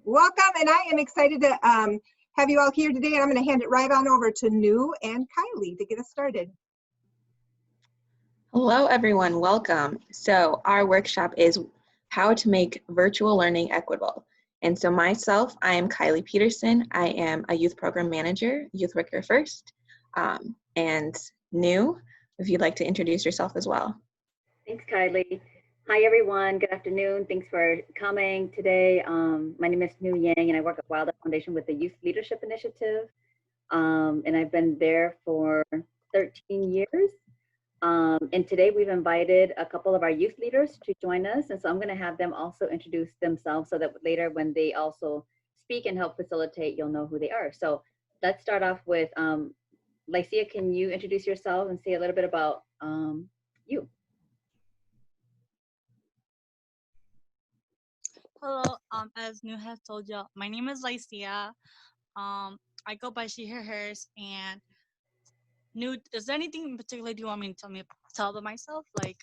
Welcome, and I am excited to have you all here today. And I'm going to hand it right on over to New and Kylie to get us started. Hello, everyone. Welcome. So our workshop is how to make virtual learning equitable. And so myself, I am Kylie Peterson. I am a youth program manager, Youth Worker First. And New, if you'd like to introduce yourself as well. Thanks, Kylie. Hi, everyone. Good afternoon. Thanks for coming today. My name is New Yang, and I work at Wildlife Foundation with the Youth Leadership Initiative. And I've been there for 13 years. And today we've invited a couple of our youth leaders to join us. And so I'm going to have them also introduce themselves so that later when they also speak and help facilitate, you'll know who they are. So let's start off with Lycia. Can you introduce yourself and say a little bit about you? Hello, as New has told you, my name is Lycia. I go by she, her, hers, and New, is there anything in particular do you want me to tell them myself? Like,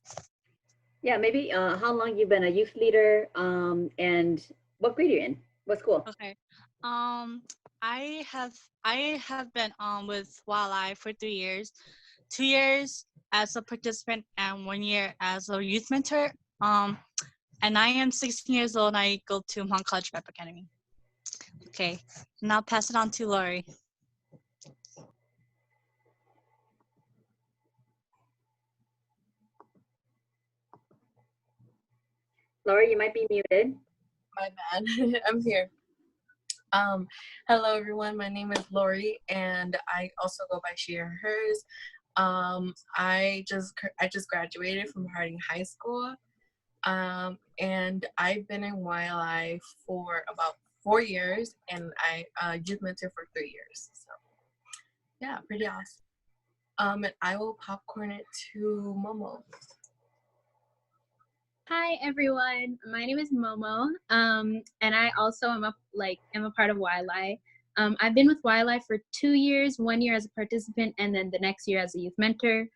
yeah, maybe how long you've been a youth leader, and what grade you're in, what school? Okay, I have been with Wildlife for 3 years, 2 years as a participant and 1 year as a youth mentor. And I am 16 years old and I go to Mount College Prep Academy. Okay, now pass it on to Lori. Lori, you might be muted. My bad. I'm here. Hello everyone. My name is Lori, and I also go by she or hers. I just graduated from Harding High School, and I've been in wildlife for about 4 years, and I youth mentor for 3 years. So yeah, pretty awesome. And I will popcorn it to Momo. Hi everyone, my name is Momo, and I also am a part of Wildlife. I've been with Wildlife for 2 years, 1 year as a participant, and then the next year as a youth mentor.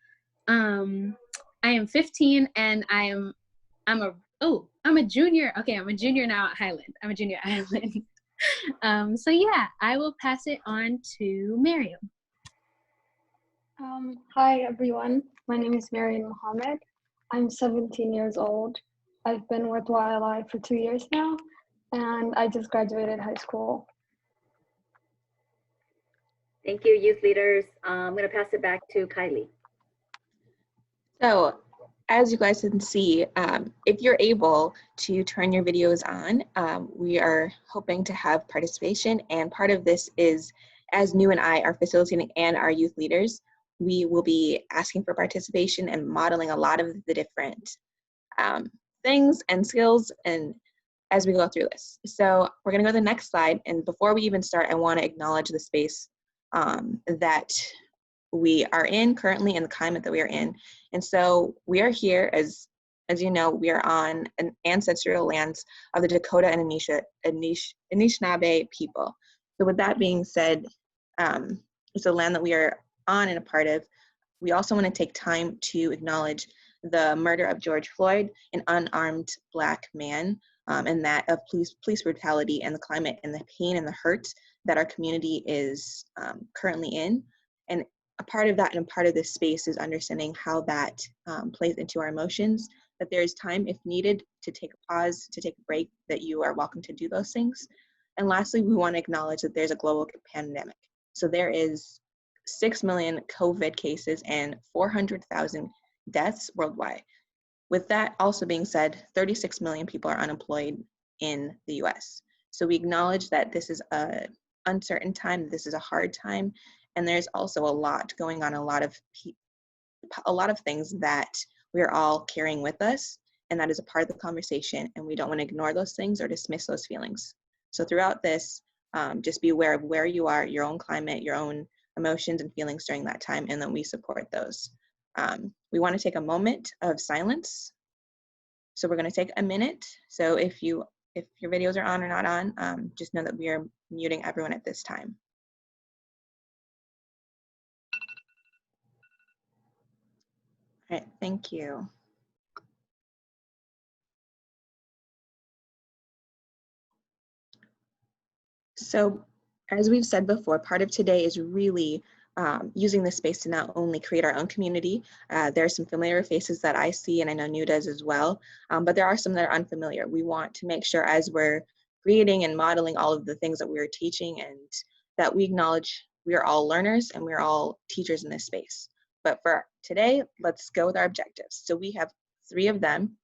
I am 15, and I'm a junior. Okay, I'm a junior now at Highland. I'm a junior at Highland. So yeah, I will pass it on to Miriam. Hi everyone, my name is Mariam Mohammed. I'm 17 years old. I've been with Wildlife for 2 years now, and I just graduated high school. Thank you, youth leaders. I'm going to pass it back to Kylie. So as you guys can see, if you're able to turn your videos on, we are hoping to have participation, and part of this is, as New and I are facilitating and our youth leaders, we will be asking for participation and modeling a lot of the different things and skills and as we go through this. So we're gonna go to the next slide, and before we even start, I wanna acknowledge the space that we are in currently and the climate that we are in. And so we are here, as you know, we are on an ancestral lands of the Dakota and Anishinaabe people. So with that being said, it's a land that we are on and a part of. We also want to take time to acknowledge the murder of George Floyd, an unarmed Black man, and that of police brutality and the climate and the pain and the hurt that our community is currently in. And a part of that and a part of this space is understanding how that plays into our emotions, that there is time, if needed, to take a pause, to take a break, that you are welcome to do those things. And lastly, we want to acknowledge that there's a global pandemic. So there is 6 million COVID cases and 400,000 deaths worldwide. With that also being said, 36 million people are unemployed in the US. So we acknowledge that this is an uncertain time, this is a hard time, and there's also a lot going on, a lot of things that we're all carrying with us, and that is a part of the conversation, and we don't want to ignore those things or dismiss those feelings. So throughout this, just be aware of where you are, your own climate, your own emotions and feelings during that time, and then we support those. We want to take a moment of silence. So we're going to take a minute. So if your videos are on or not on, just know that we are muting everyone at this time. All right, thank you. So as we've said before, part of today is really using this space to not only create our own community. There are some familiar faces that I see, and I know New does as well, but there are some that are unfamiliar. We want to make sure as we're creating and modeling all of the things that we're teaching, and that we acknowledge we are all learners and we're all teachers in this space. But for today, let's go with our objectives. So we have 3 of them.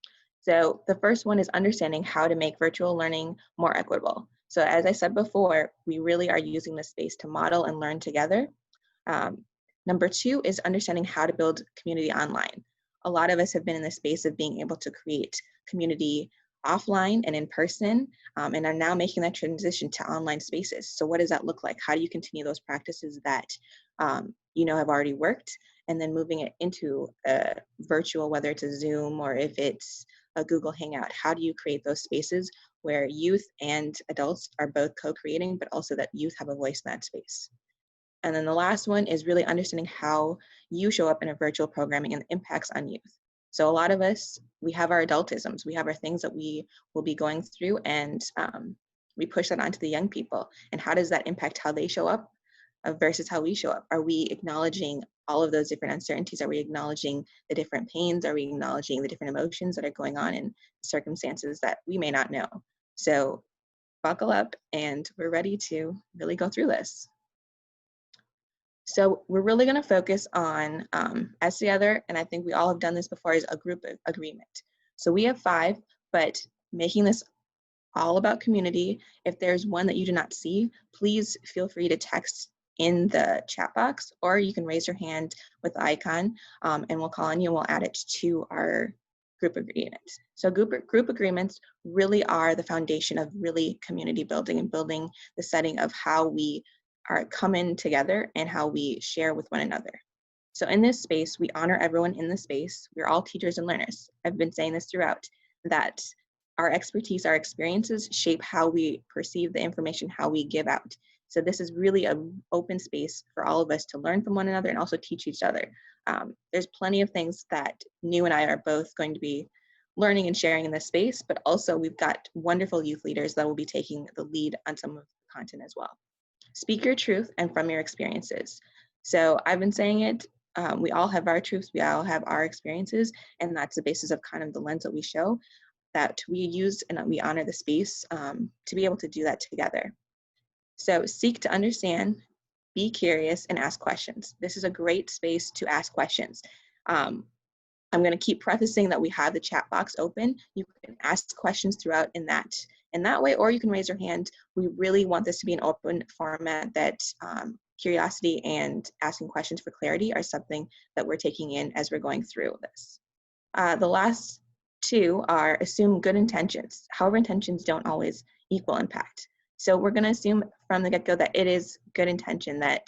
So the first one is understanding how to make virtual learning more equitable. So as I said before, we really are using this space to model and learn together. Number 2 is understanding how to build community online. A lot of us have been in the space of being able to create community offline and in person, and are now making that transition to online spaces. So what does that look like? How do you continue those practices that you know have already worked, and then moving it into a virtual, whether it's a Zoom or if it's a Google Hangout? How do you create those spaces where youth and adults are both co-creating, but also that youth have a voice in that space? And then the last one is really understanding how you show up in a virtual programming and the impacts on youth. So a lot of us, we have our adultisms, we have our things that we will be going through, and we push that onto the young people. And how does that impact how they show up versus how we show up? Are we acknowledging all of those different uncertainties? Are we acknowledging the different pains? Are we acknowledging the different emotions that are going on in circumstances that we may not know? So buckle up, and we're ready to really go through this. So we're really going to focus on as together, and I think we all have done this before, is a group agreement. So we have 5, but making this all about community. If there's one that you do not see, please feel free to text in the chat box, or you can raise your hand with the icon, and we'll call on you and we'll add it to our group agreement. So group agreements really are the foundation of really community building and building the setting of how we are coming together and how we share with one another. So in this space, we honor everyone in the space. We're all teachers and learners. I've been saying this throughout, that our expertise, our experiences shape how we perceive the information, how we give out. So this is really an open space for all of us to learn from one another and also teach each other. There's plenty of things that New and I are both going to be learning and sharing in this space, but also we've got wonderful youth leaders that will be taking the lead on some of the content as well. Speak your truth and from your experiences. So I've been saying it, we all have our truths, we all have our experiences, and that's the basis of kind of the lens that we show, that we use and we honor the space to be able to do that together. So seek to understand, be curious, and ask questions. This is a great space to ask questions. I'm going to keep prefacing that we have the chat box open. You can ask questions throughout in that way, or you can raise your hand. We really want this to be an open format that curiosity and asking questions for clarity are something that we're taking in as we're going through this. The last 2 are assume good intentions. However, intentions don't always equal impact. So we're going to assume from the get-go that it is good intention, that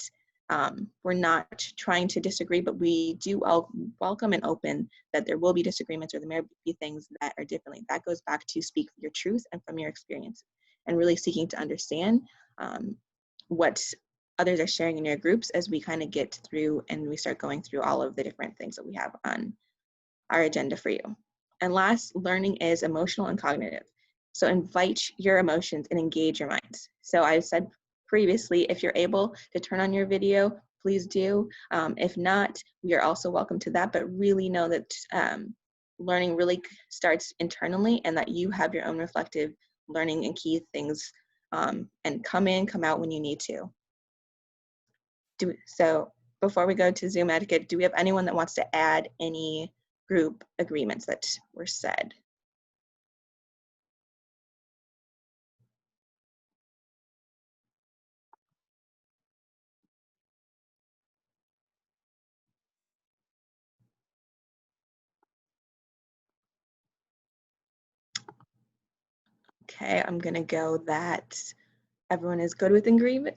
we're not trying to disagree, but we do all welcome and open that there will be disagreements, or there may be things that are differently. That goes back to speak your truth and from your experience, and really seeking to understand what others are sharing in your groups as we kind of get through and we start going through all of the different things that we have on our agenda for you. And last, learning is emotional and cognitive. So invite your emotions and engage your minds. So I said previously, if you're able to turn on your video, please do. If not, we are also welcome to that, but really know that learning really starts internally, and that you have your own reflective learning and key things, and come in, come out when you need to. So before we go to Zoom etiquette, do we have anyone that wants to add any group agreements that were said? Okay, I'm gonna go that everyone is good with agreement.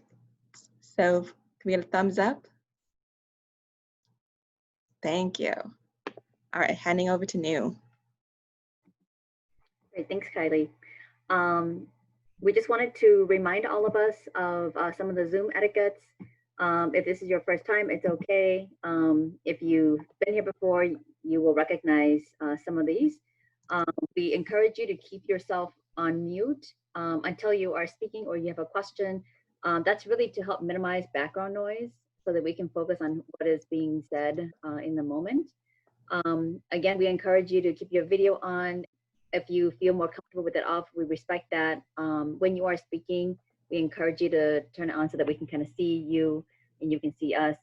So can we get a thumbs up? Thank you. All right, handing over to New. Great, thanks, Kylie. We just wanted to remind all of us of some of the Zoom etiquettes. If this is your first time, it's okay. If you've been here before, you will recognize some of these. We encourage you to keep yourself on mute until you are speaking or you have a question. That's really to help minimize background noise so that we can focus on what is being said in the moment. Again, we encourage you to keep your video on. If you feel more comfortable with it off, we respect that. When you are speaking, we encourage you to turn it on so that we can kind of see you and you can see us.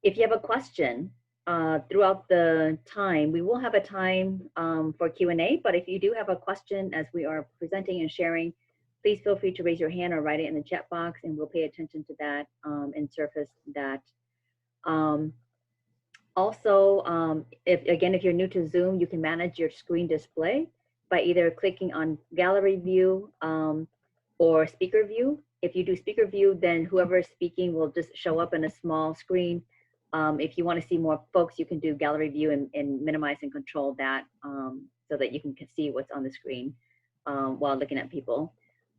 If you have a question throughout the time, we will have a time for Q&A, but if you do have a question as we are presenting and sharing, please feel free to raise your hand or write it in the chat box and we'll pay attention to that and surface that. Also, if you're new to Zoom, you can manage your screen display by either clicking on gallery view or speaker view. If you do speaker view, then whoever is speaking will just show up in a small screen. If you want to see more folks, you can do gallery view and minimize and control that so that you can see what's on the screen while looking at people.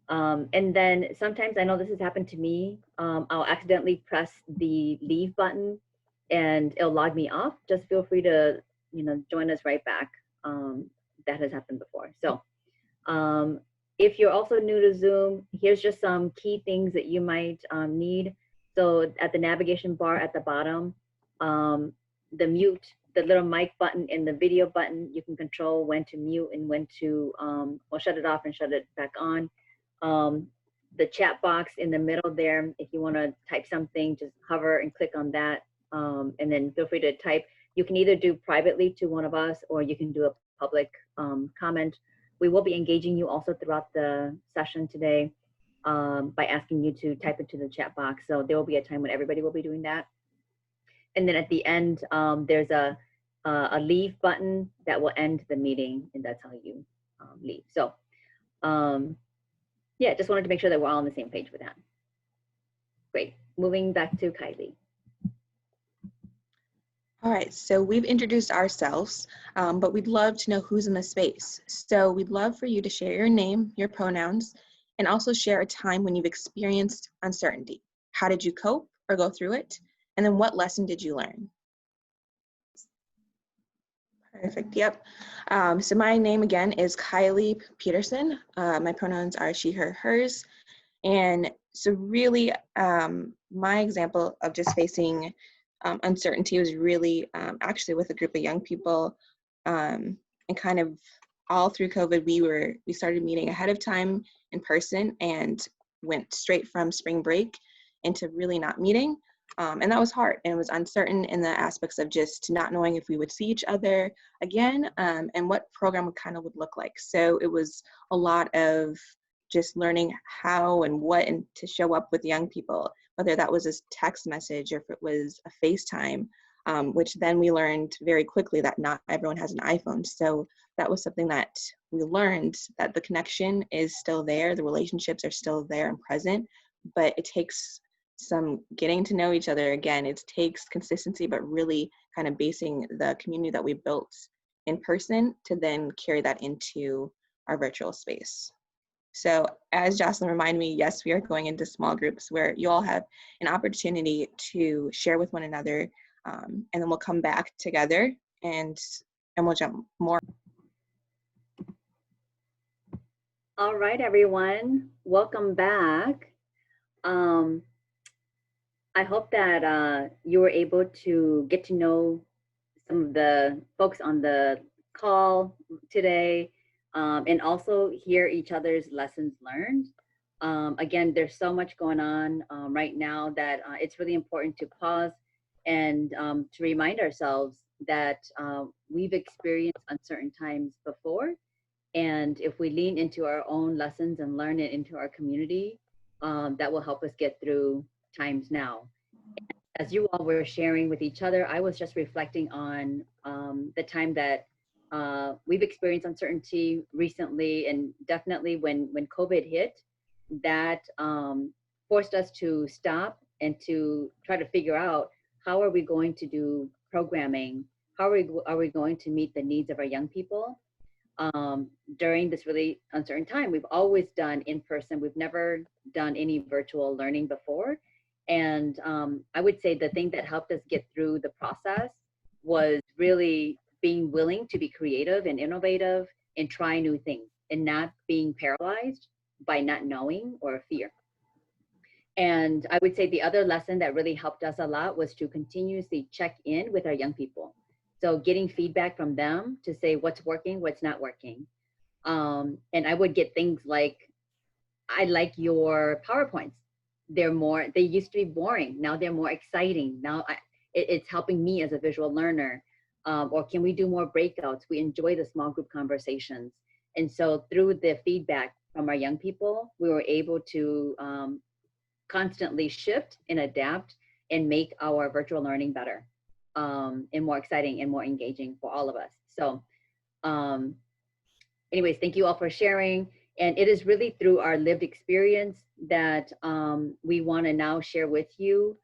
And then sometimes, I know this has happened to me, I'll accidentally press the leave button and it'll log me off. Just feel free to, join us right back. That has happened before. So if you're also new to Zoom, here's just some key things that you might need. So at the navigation bar at the bottom, the mute, the little mic button and the video button, you can control when to mute and when to, shut it off and shut it back on. The chat box in the middle there, if you want to type something, just hover and click on that. And then feel free to type. You can either do privately to one of us or you can do a public comment. We will be engaging you also throughout the session today by asking you to type into the chat box. So there will be a time when everybody will be doing that. And then at the end, there's a leave button that will end the meeting, and that's how you leave. So yeah, just wanted to make sure that we're all on the same page with that. Great. Moving back to Kylie. All right, so we've introduced ourselves, but we'd love to know who's in the space. So we'd love for you to share your name, your pronouns, and also share a time when you've experienced uncertainty. How did you cope or go through it? And then what lesson did you learn? Perfect, yep. So my name again is Kylie Peterson. My pronouns are she, her, hers. And so really my example of just facing uncertainty was really actually with a group of young people, and kind of all through COVID, we started meeting ahead of time in person and went straight from spring break into really not meeting. And that was hard, and it was uncertain in the aspects of just not knowing if we would see each other again, and what program would look like. So it was a lot of just learning how and what and to show up with young people, whether that was a text message or if it was a FaceTime, which then we learned very quickly that not everyone has an iPhone. So that was something that we learned, that the connection is still there, the relationships are still there and present, but it takes some getting to know each other again. It takes consistency, but really kind of basing the community that we built in person to then carry that into our virtual space. So as Jocelyn reminded me, yes, we are going into small groups where you all have an opportunity to share with one another, and then we'll come back together and we'll jump more. All right, everyone, welcome back. I hope that you were able to get to know some of the folks on the call today, and also hear each other's lessons learned. Again, there's so much going on right now that it's really important to pause and to remind ourselves that we've experienced uncertain times before. And if we lean into our own lessons and learn it into our community, that will help us get through times now. As you all were sharing with each other, I was just reflecting on the time that we've experienced uncertainty recently, and definitely when COVID hit, that forced us to stop and to try to figure out how are we going to do programming, how are we going to meet the needs of our young people during this really uncertain time. We've always done in person. We've never done any virtual learning before. And I would say the thing that helped us get through the process was really being willing to be creative and innovative and try new things and not being paralyzed by not knowing or fear. And I would say the other lesson that really helped us a lot was to continuously check in with our young people. So getting feedback from them to say what's working, what's not working. And I would get things like, I like your PowerPoints. They used to be boring. Now they're more exciting. Now it's helping me as a visual learner. Or can we do more breakouts? We enjoy the small group conversations. And so through the feedback from our young people, we were able to constantly shift and adapt and make our virtual learning better and more exciting and more engaging for all of us. So anyways, thank you all for sharing. And it is really through our lived experience that we want to now share with you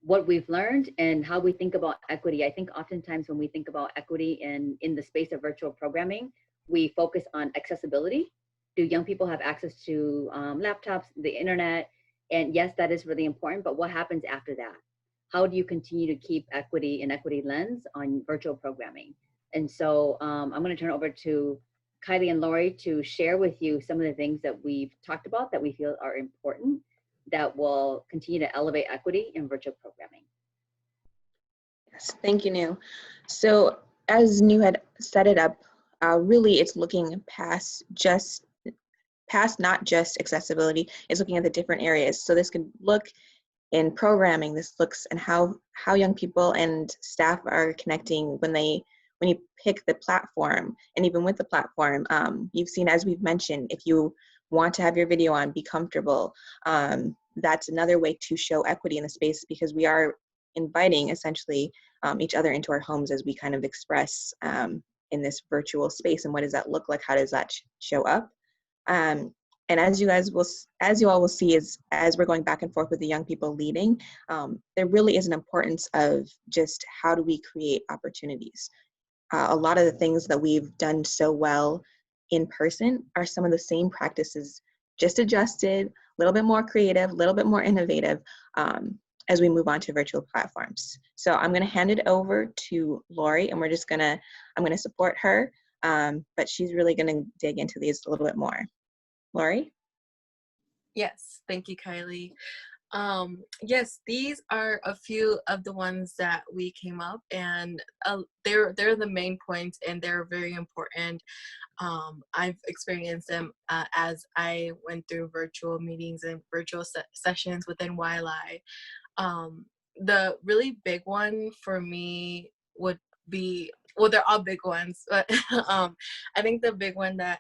what we've learned and how we think about equity. I think oftentimes when we think about equity in the space of virtual programming, we focus on accessibility. Do young people have access to laptops, the internet? And yes, that is really important, but what happens after that? How do you continue to keep equity and equity lens on virtual programming? And so I'm going to turn it over to Kylie and Lori to share with you some of the things that we've talked about that we feel are important that will continue to elevate equity in virtual programming. Yes, thank you, Nu. So as Nu had set it up, really it's looking past not just accessibility, it's looking at the different areas. So this could look in programming, this looks and how young people and staff are connecting when you pick the platform. And even with the platform, you've seen, as we've mentioned, if you want to have your video on, be comfortable. That's another way to show equity in the space, because we are inviting essentially each other into our homes as we kind of express in this virtual space. And what does that look like? How does that show up? And as you all will see, as we're going back and forth with the young people leading, there really is an importance of just how do we create opportunities. A lot of the things that we've done so well in person are some of the same practices, just adjusted, a little bit more creative, a little bit more innovative as we move on to virtual platforms. So I'm going to hand it over to Lori, and I'm going to support her, but she's really going to dig into these a little bit more. Lori? Yes, thank you, Kylie. Yes, these are a few of the ones that we came up, and they're the main points, and they're very important. I've experienced them as I went through virtual meetings and virtual sessions within YLI. The really big one for me would be, well, they're all big ones, but I think the big one that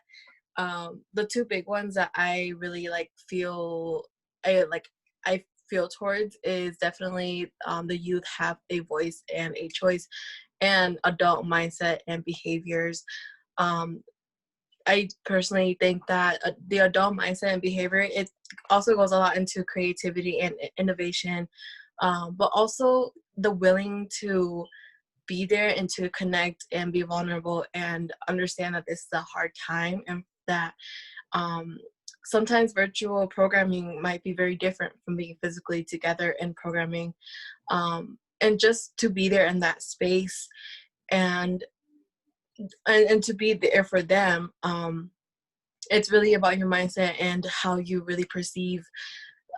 the two big ones that I really I feel towards is definitely the youth have a voice and a choice, and adult mindset and behaviors. I personally think that the adult mindset and behavior, it also goes a lot into creativity and innovation, but also the willing to be there and to connect and be vulnerable and understand that this is a hard time, and that sometimes virtual programming might be very different from being physically together in programming, and just to be there in that space and to be there for them. It's really about your mindset and how you really perceive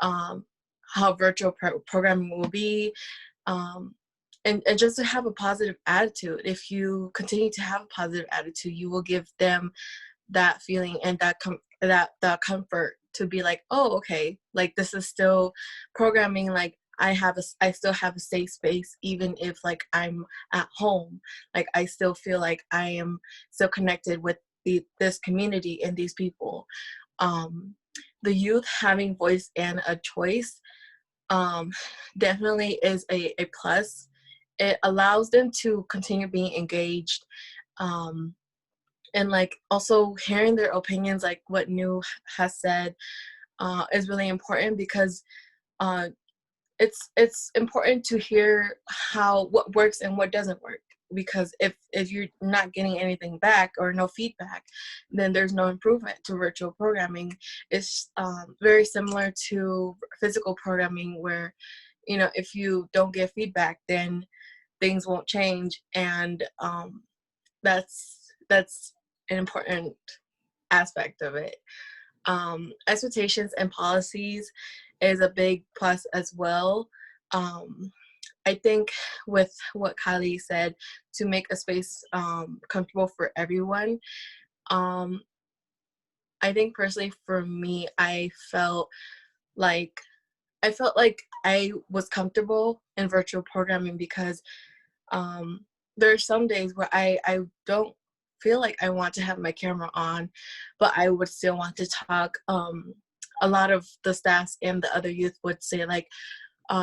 how virtual programming will be, and just to have a positive attitude. If you continue to have a positive attitude, you will give them that feeling and that comfort to be like, oh, okay, like this is still programming, like I still have a safe space, even if like I'm at home, like I still feel like I am still connected with this community and these people. The youth having voice and a choice definitely is a plus. It allows them to continue being engaged, and like also hearing their opinions, like what Nu has said, is really important, because it's important to hear what works and what doesn't work, because if you're not getting anything back or no feedback, then there's no improvement to virtual programming. It's very similar to physical programming, where if you don't get feedback, then things won't change, and that's an important aspect of it. Expectations and policies is a big plus as well. I think with what Kylie said, to make a space comfortable for everyone, I think personally for me, I felt like I was comfortable in virtual programming because there are some days where I don't feel like I want to have my camera on, but I would still want to talk. A lot of the staff and the other youth would say like,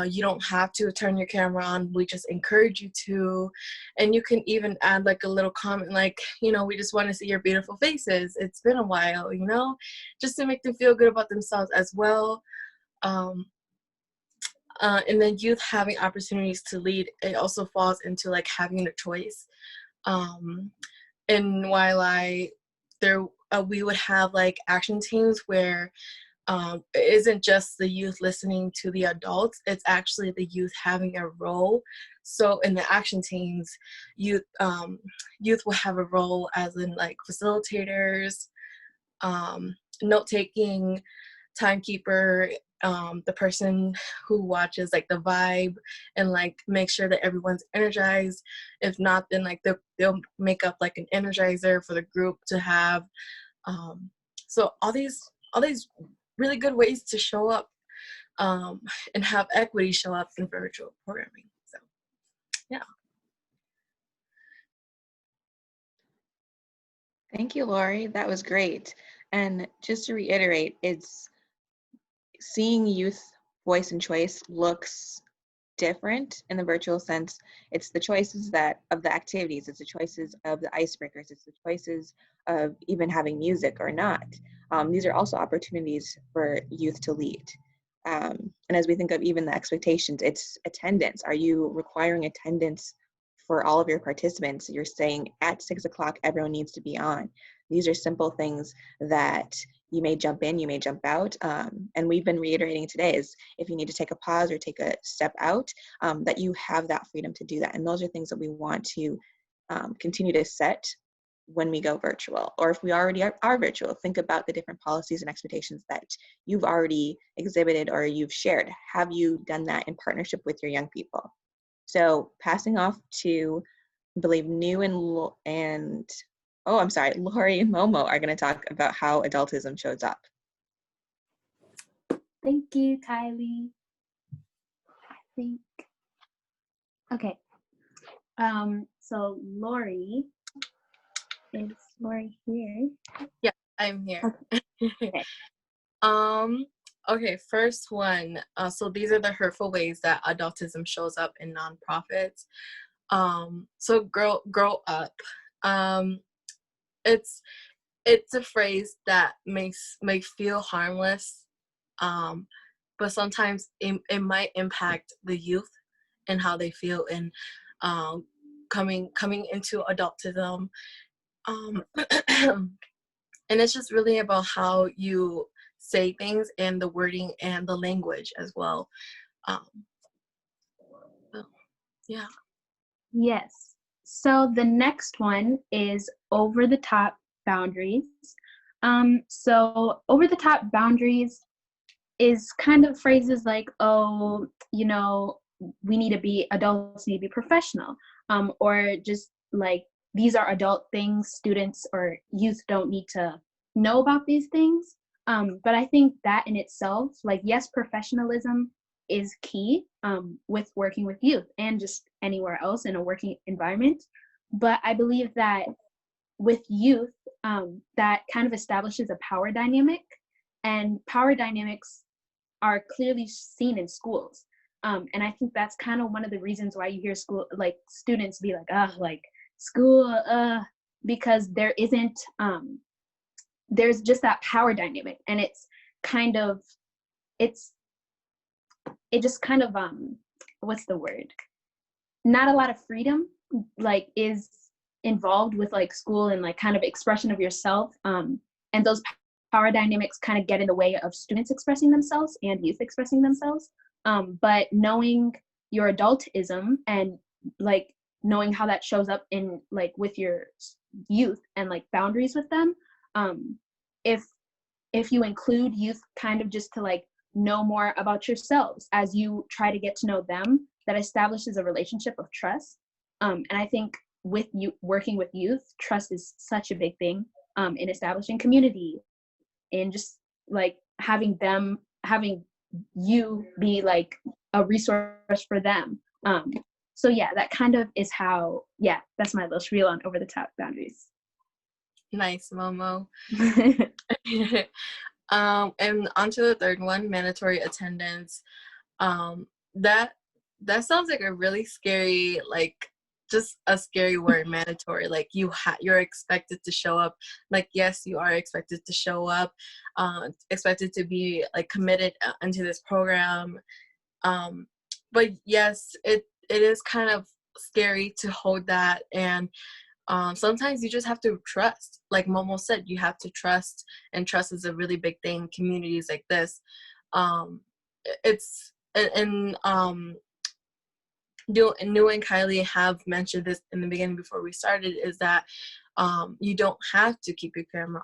you don't have to turn your camera on, we just encourage you to. And you can even add like a little comment like, you know, we just want to see your beautiful faces, it's been a while, you know, just to make them feel good about themselves as well. And then youth having opportunities to lead, it also falls into like having a choice. And while we would have like action teams where it isn't just the youth listening to the adults, it's actually the youth having a role. So in the action teams, youth will have a role as in like facilitators, note-taking, timekeeper, the person who watches like the vibe and like make sure that everyone's energized. If not, then like they'll make up like an energizer for the group to have. So all these really good ways to show up and have equity show up in virtual programming. So yeah. Thank you, Lori. That was great. And just to reiterate, it's seeing youth voice and choice looks different in the virtual sense. It's the choices of the activities, it's the choices of the icebreakers, it's the choices of even having music or not. These are also opportunities for youth to lead. And as we think of even the expectations, it's attendance. Are you requiring attendance for all of your participants? You're saying at 6 o'clock, everyone needs to be on. These are simple things that you may jump in, you may jump out. And we've been reiterating today is if you need to take a pause or take a step out, that you have that freedom to do that. And those are things that we want to continue to set when we go virtual. Or if we already are virtual, think about the different policies and expectations that you've already exhibited or you've shared. Have you done that in partnership with your young people? So passing off to, I believe, Lori and Momo are going to talk about how adultism shows up. Thank you, Kylie. Okay. So Lori, is Lori here? Yeah, I'm here. Okay. Okay, first one. So these are the hurtful ways that adultism shows up in nonprofits. So grow up. It's a phrase that may feel harmless, but sometimes it might impact the youth and how they feel in coming into adultism. And it's just really about how you say things and the wording and the language as well. Yeah. Yes. So the next one is over the top boundaries. So over the top boundaries is kind of phrases like, oh, you know, adults need to be professional, or just like, these are adult things, students or youth don't need to know about these things. But I think that in itself, like, yes, professionalism is key with working with youth and just anywhere else in a working environment. But I believe that with youth, that kind of establishes a power dynamic, and power dynamics are clearly seen in schools. And I think that's kind of one of the reasons why you hear students be like, school, because there isn't, there's just that power dynamic, and it just kind of, what's the word? Not a lot of freedom, like, is involved with like school and like kind of expression of yourself. And those power dynamics kind of get in the way of students expressing themselves and youth expressing themselves. But knowing your adultism and like knowing how that shows up in like with your youth and like boundaries with them, if you include youth kind of just to like know more about yourselves as you try to get to know them, that establishes a relationship of trust. And I think with you working with youth, trust is such a big thing in establishing community, and just like having you be like a resource for them. So yeah, that kind of is how, yeah, that's my little spiel on over the top boundaries. Nice, Momo. And on to the third one, mandatory attendance. That sounds like a really scary, like just a scary word, mandatory. Like you're expected to show up. Like, yes, you are expected to show up, expected to be like committed into this program. But yes, it is kind of scary to hold that, and sometimes you just have to trust. Like Momo said, you have to trust, and trust is a really big thing in communities like this. It's and New and Kylie have mentioned this in the beginning before we started, is that you don't have to keep your camera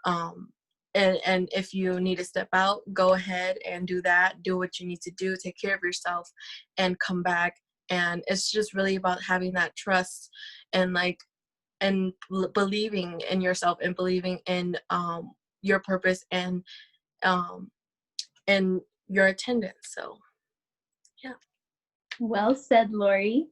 on. And if you need to step out, go ahead and do that. Do what you need to do, take care of yourself, and come back. And it's just really about having that trust and believing in yourself, and believing in your purpose, and your attendance. So yeah. Well said, Lori.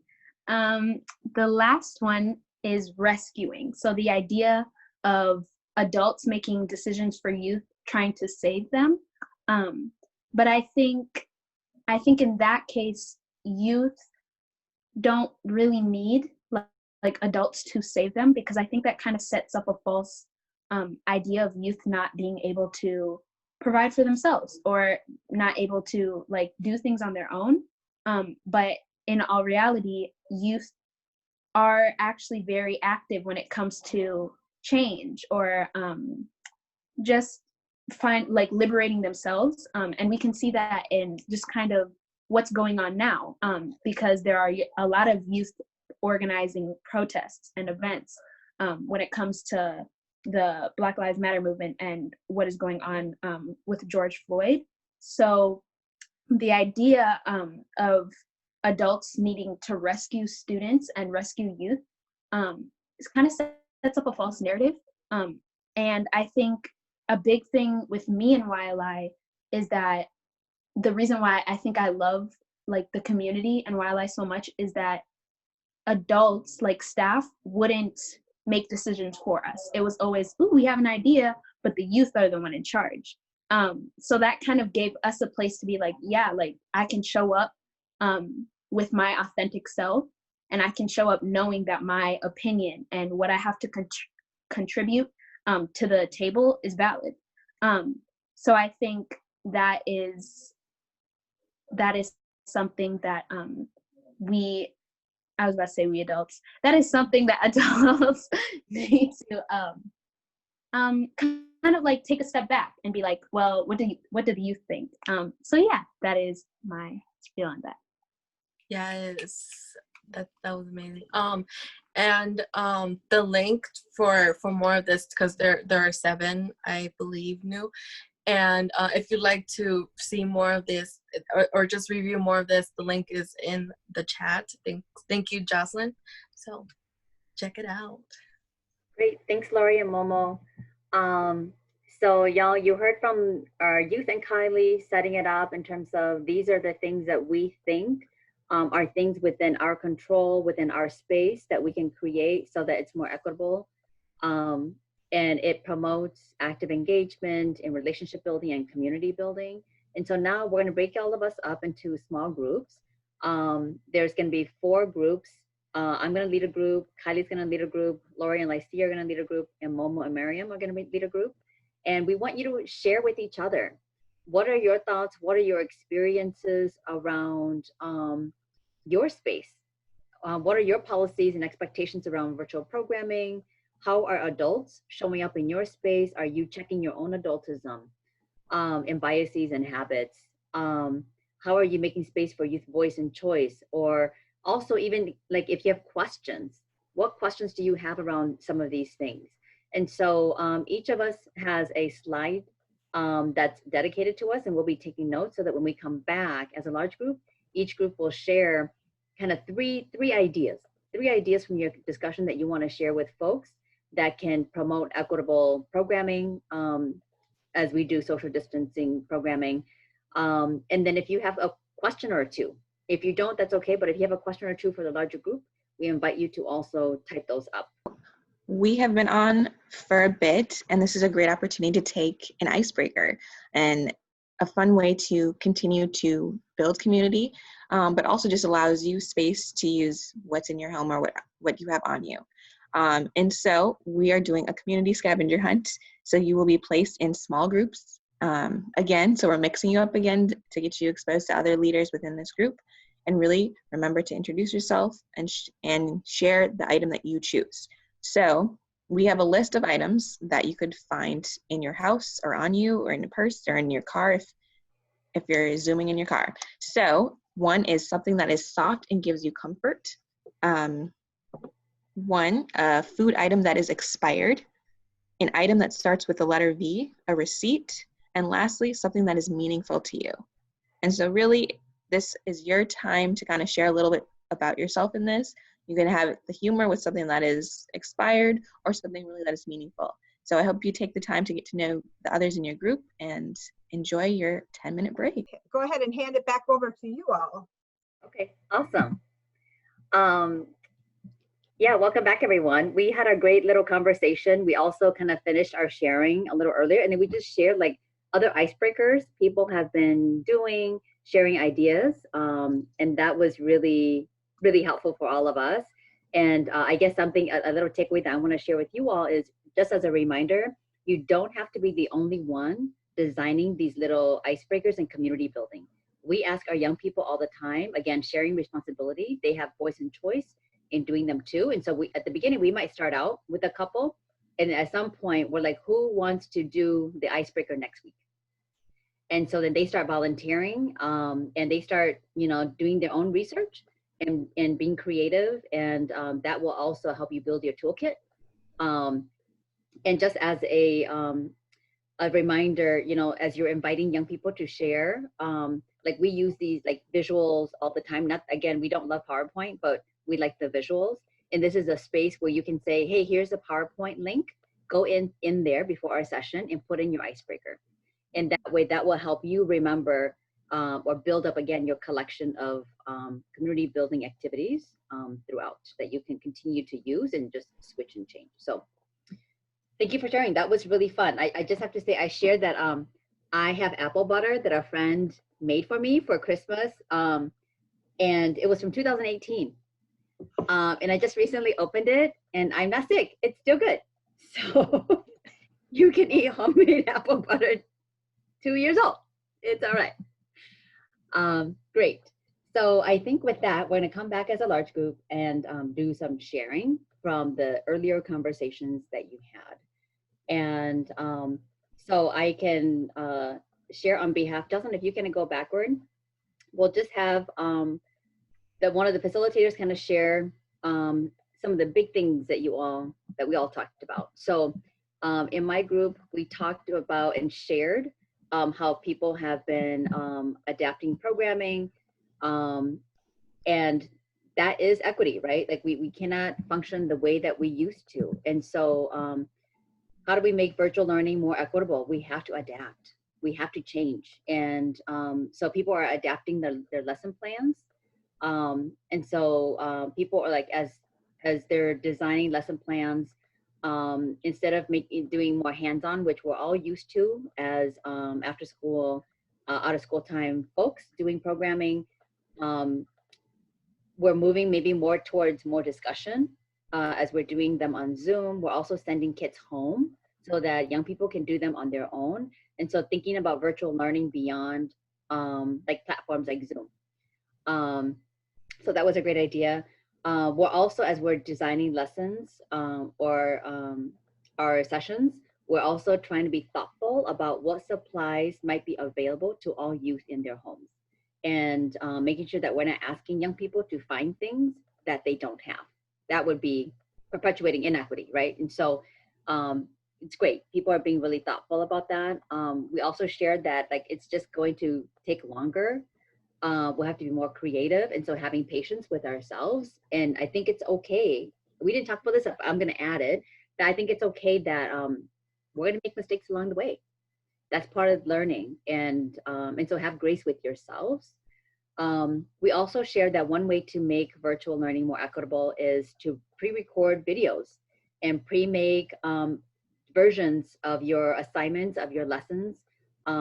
The last one is rescuing. So the idea of adults making decisions for youth, trying to save them. But I think in that case, youth don't really need like adults to save them, because I think that kind of sets up a false idea of youth not being able to provide for themselves, or not able to like do things on their own. But in all reality, youth are actually very active when it comes to change, or just liberating themselves. And we can see that in just kind of what's going on now, because there are a lot of youth organizing protests and events when it comes to the Black Lives Matter movement and what is going on with George Floyd. So the idea of adults needing to rescue students and rescue youth is kind of sets up a false narrative. And I think a big thing with me and YLI is that the reason why I think I love like the community and YLI so much is that adults, like staff, wouldn't make decisions for us. It was always, ooh, we have an idea, but the youth are the one in charge. So that kind of gave us a place to be like, yeah, like I can show up with my authentic self, and I can show up knowing that my opinion and what I have to contribute to the table is valid. So I think that is something that we adults, that is something that adults need to kind of like take a step back and be like, well, what do the youth think? So yeah, that is my spiel on that. Yes, that was amazing. And the link for more of this, because there are 7, I believe, new. And if you'd like to see more of this, or just review more of this, the link is in the chat. Thank you, Jocelyn. So check it out. Great, thanks, Lori and Momo. So y'all, you heard from our youth and Kylie setting it up in terms of these are the things that we think are things within our control, within our space that we can create so that it's more equitable. And it promotes active engagement in relationship building and community building. And so now we're going to break all of us up into small groups. There's going to be 4 groups. I'm going to lead a group. Kylie's going to lead a group. Lori and Lycia are going to lead a group. And Momo and Miriam are going to lead a group. And we want you to share with each other. What are your thoughts? What are your experiences around your space? What are your policies and expectations around virtual programming? How are adults showing up in your space? Are you checking your own adultism and biases and habits? How are you making space for youth voice and choice? Or also even like if you have questions, what questions do you have around some of these things? And so each of us has a slide that's dedicated to us, and we'll be taking notes so that when we come back as a large group, each group will share kind of three ideas from your discussion that you want to share with folks that can promote equitable programming as we do social distancing programming. And then if you have a question or two, if you don't, that's okay. But if you have a question or two for the larger group, we invite you to also type those up. We have been on for a bit, and this is a great opportunity to take an icebreaker and a fun way to continue to build community, but also just allows you space to use what's in your home or what you have on you. And so we are doing a community scavenger hunt. So you will be placed in small groups again. So we're mixing you up again to get you exposed to other leaders within this group. And really remember to introduce yourself and share the item that you choose. So we have a list of items that you could find in your house or on you or in a purse or in your car if you're zooming in your car. So one is something that is soft and gives you comfort. One, a food item that is expired, an item that starts with the letter V, a receipt, and lastly, something that is meaningful to you. And so really, this is your time to kind of share a little bit about yourself in this. You can have the humor with something that is expired or something really that is meaningful. So I hope you take the time to get to know the others in your group and enjoy your 10-minute break. Go ahead and hand it back over to you all. Okay, awesome. Yeah, welcome back, everyone. We had a great little conversation. We also kind of finished our sharing a little earlier, and then we just shared like other icebreakers people have been doing, sharing ideas, and that was really, really helpful for all of us. And I guess a little takeaway that I want to share with you all is just as a reminder, you don't have to be the only one designing these little icebreakers and community building. We ask our young people all the time, again, sharing responsibility. They have voice and choice in doing them too. And so at the beginning, we might start out with a couple. And at some point, we're like, who wants to do the icebreaker next week? And so then they start volunteering and they start, doing their own research and being creative. And that will also help you build your toolkit. And just as a reminder, as you're inviting young people to share, like we use these like visuals all the time. Again, we don't love PowerPoint, but we like the visuals. And this is a space where you can say, hey, here's a PowerPoint link. Go in there before our session and put in your icebreaker. And that way, that will help you remember or build up again your collection of community building activities throughout that you can continue to use and just switch and change. So thank you for sharing. That was really fun. I just have to say, I shared that I have apple butter that a friend made for me for Christmas. And it was from 2018. And I just recently opened it and I'm not sick. It's still good. So you can eat homemade apple butter 2 years old. It's all right. Great. So I think with that, we're going to come back as a large group and do some sharing from the earlier conversations that you had. And so I can share on behalf, Justin, if you can go backward, we'll just have one of the facilitators kind of share some of the big things that we all talked about. So in my group, we talked about and shared how people have been adapting programming, and that is equity, right? Like we cannot function the way that we used to. And so how do we make virtual learning more equitable? We have to adapt. We have to change. And so people are adapting their lesson plans. And so people are like, as they're designing lesson plans, instead of doing more hands-on, which we're all used to as after school, out of school time folks doing programming, we're moving maybe more towards more discussion as we're doing them on Zoom. We're also sending kits home so that young people can do them on their own. And so thinking about virtual learning beyond like platforms like Zoom. So that was a great idea. We're also, as we're designing lessons or our sessions, we're also trying to be thoughtful about what supplies might be available to all youth in their homes, and making sure that we're not asking young people to find things that they don't have. That would be perpetuating inequity, right? And so It's great. People are being really thoughtful about that. We also shared that like it's just going to take longer. We'll have to be more creative, and so having patience with ourselves. And I think it's okay. We didn't talk about this. I'm going to add it. That I think it's okay that we're going to make mistakes along the way. That's part of learning, and so have grace with yourselves. We also shared that one way to make virtual learning more equitable is to pre-record videos and pre-make versions of your assignments, of your lessons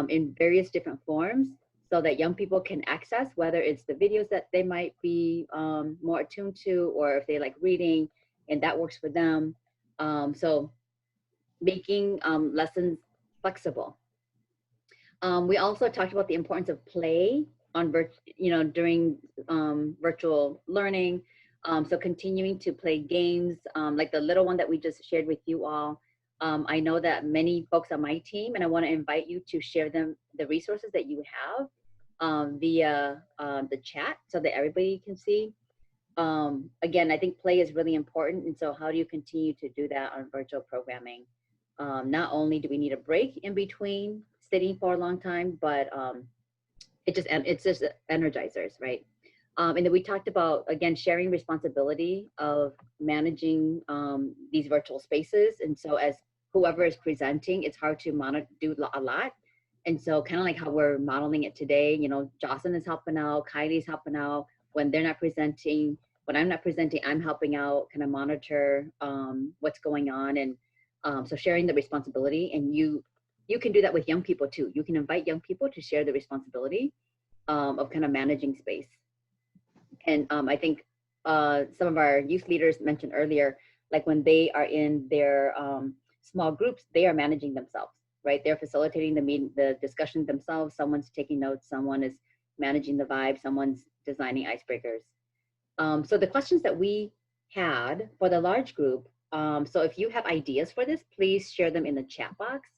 in various different forms so that young people can access, whether it's the videos that they might be more attuned to, or if they like reading and that works for them. So making lessons flexible. We also talked about the importance of play on during virtual learning. So continuing to play games, like the little one that we just shared with you all. I know that many folks on my team, and I want to invite you to share the resources that you have via the chat so that everybody can see. Again, I think play is really important. And so how do you continue to do that on virtual programming? Not only do we need a break in between sitting for a long time, but it's just energizers, right? And then we talked about, again, sharing responsibility of managing these virtual spaces. And so as whoever is presenting, it's hard to do a lot. And so kind of like how we're modeling it today, Jocelyn is helping out, Kylie's helping out. When they're not presenting, when I'm not presenting, I'm helping out, kind of monitor what's going on. And so sharing the responsibility, and you can do that with young people too. You can invite young people to share the responsibility of kind of managing space. And I think some of our youth leaders mentioned earlier, like when they are in their small groups, they are managing themselves, right? They're facilitating the discussion themselves. Someone's taking notes, someone is managing the vibe, someone's designing icebreakers. So the questions that we had for the large group, so if you have ideas for this, please share them in the chat box.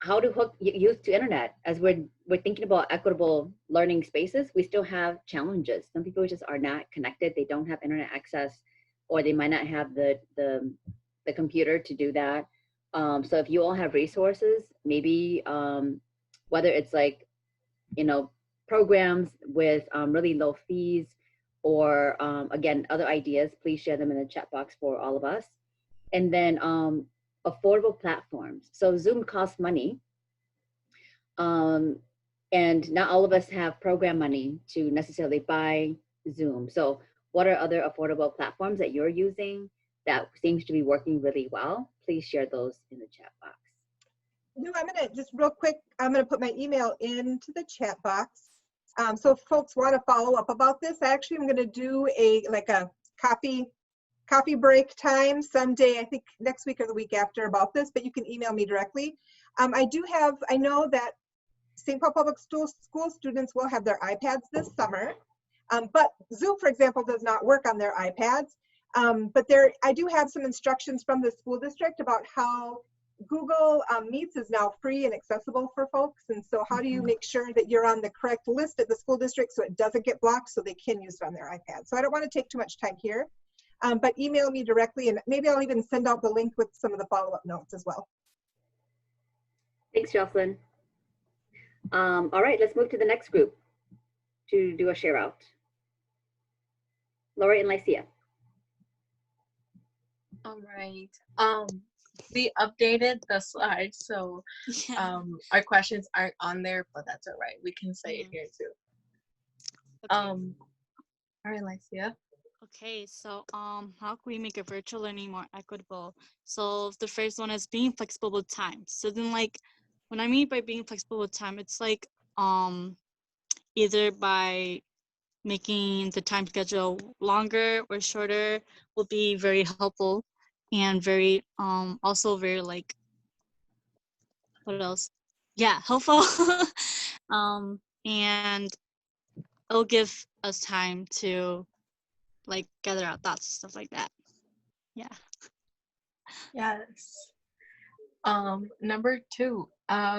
How to hook youth to internet. As we're thinking about equitable learning spaces, we still have challenges. Some people just are not connected. They don't have internet access, or they might not have the computer to do that. So if you all have resources, maybe whether it's like, programs with really low fees, or again, other ideas, please share them in the chat box for all of us. And then affordable platforms. So Zoom costs money, and not all of us have program money to necessarily buy Zoom. So what are other affordable platforms that you're using that seems to be working really well? Please share those in the chat box. No, I'm gonna just real quick, I'm gonna put my email into the chat box. So if folks want to follow up about this, actually I'm gonna do a coffee break time someday, I think next week or the week after, about this, but you can email me directly. I know that St. Paul Public School students will have their iPads this summer, but Zoom, for example, does not work on their iPads. But I do have some instructions from the school district about how Google Meets is now free and accessible for folks. And so how do you make sure that you're on the correct list at the school district so it doesn't get blocked so they can use it on their iPad? So I don't want to take too much time here, but email me directly, and maybe I'll even send out the link with some of the follow-up notes as well. Thanks, Jocelyn. All right, let's move to the next group to do a share out. Lori and Lycia. All right. We updated the slides, so our questions aren't on there, but that's all right. We can say it here too. Okay. All right, Lycia. Okay, so how can we make a virtual learning more equitable? So the first one is being flexible with time. So then, like, when I mean by being flexible with time, it's like either by making the time schedule longer or shorter will be very helpful, and very also very, like, what else? Yeah, helpful. And it'll give us time to, like, gather our thoughts and stuff like that. Yeah. Yes. Number 2,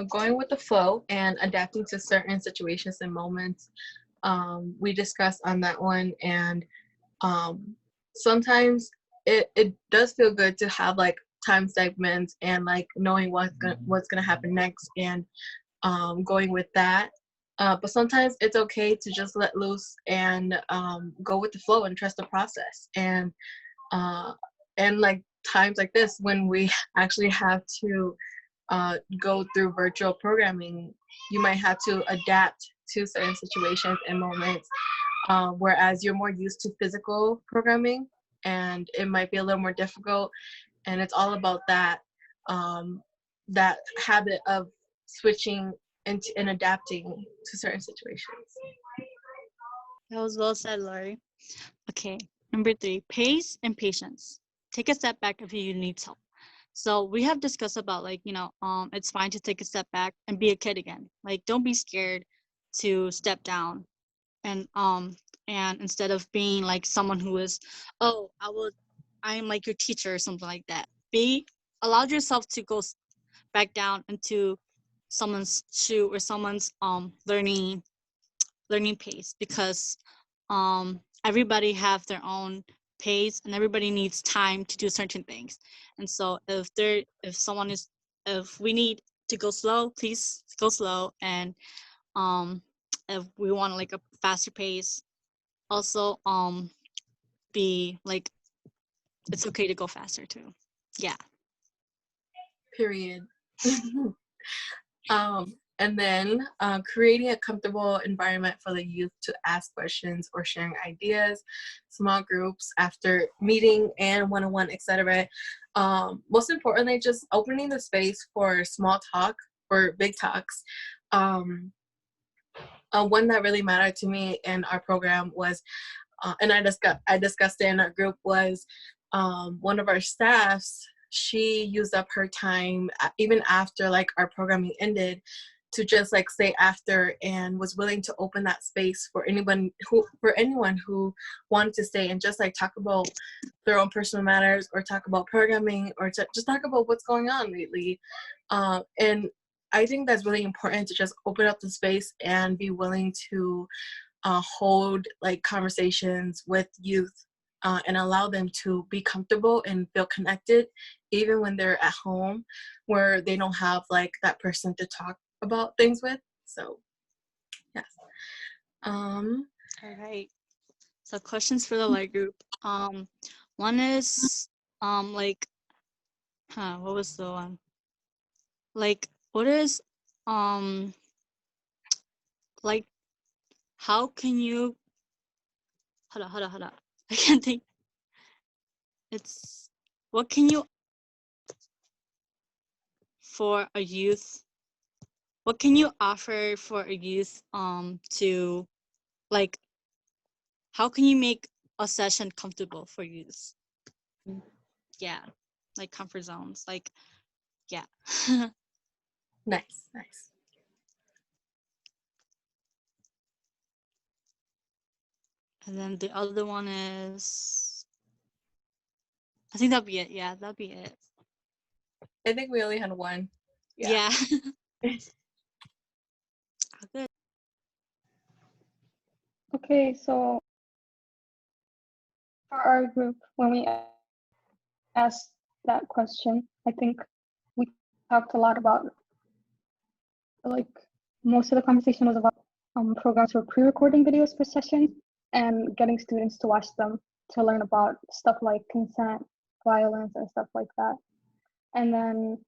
going with the flow and adapting to certain situations and moments. We discussed on that one, and sometimes it does feel good to have like time segments and like knowing what's gonna happen next and going with that. But sometimes it's okay to just let loose and go with the flow and trust the process. And like times like this when we actually have to go through virtual programming, you might have to adapt to certain situations and moments, whereas you're more used to physical programming and it might be a little more difficult. And it's all about that that habit of switching and adapting to certain situations. That was well said, Lori. Okay, number 3, pace and patience. Take a step back if you need help. So we have discussed about like, it's fine to take a step back and be a kid again. Like, don't be scared to step down and instead of being like someone who is, oh, I am like your teacher or something like that. Allow yourself to go back down into someone's shoe or someone's learning pace, because everybody have their own pace and everybody needs time to do certain things. And so if we need to go slow, please go slow. And if we want like a faster pace, also be like, it's okay to go faster too. Yeah. Period. And then creating a comfortable environment for the youth to ask questions or sharing ideas, small groups after meeting and one-on-one, etc. Most importantly, just opening the space for small talk or big talks. One that really mattered to me in our program was, and I discussed it in our group, was one of our staffs. She used up her time even after like our programming ended to just like stay after, and was willing to open that space for anyone who wanted to stay and just like talk about their own personal matters or talk about programming or just talk about what's going on lately. And I think that's really important, to just open up the space and be willing to hold like conversations with youth and allow them to be comfortable and feel connected even when they're at home where they don't have like that person to talk about things with. So yes. All right. So questions for the light group. One is like, what was the one? Like, what is like, how can you hold on. I can't think. It's, what can you for a youth? What can you offer for a youth to, like, how can you make a session comfortable for youth? Yeah, like comfort zones, like, yeah. Nice. And then the other one is, I think that'll be it. Yeah, that'll be it. I think we only had one. Yeah. Good. Okay, so for our group, when we asked that question, I think we talked a lot about, like, most of the conversation was about programs for pre-recording videos for sessions and getting students to watch them to learn about stuff like consent, violence, and stuff like that. And then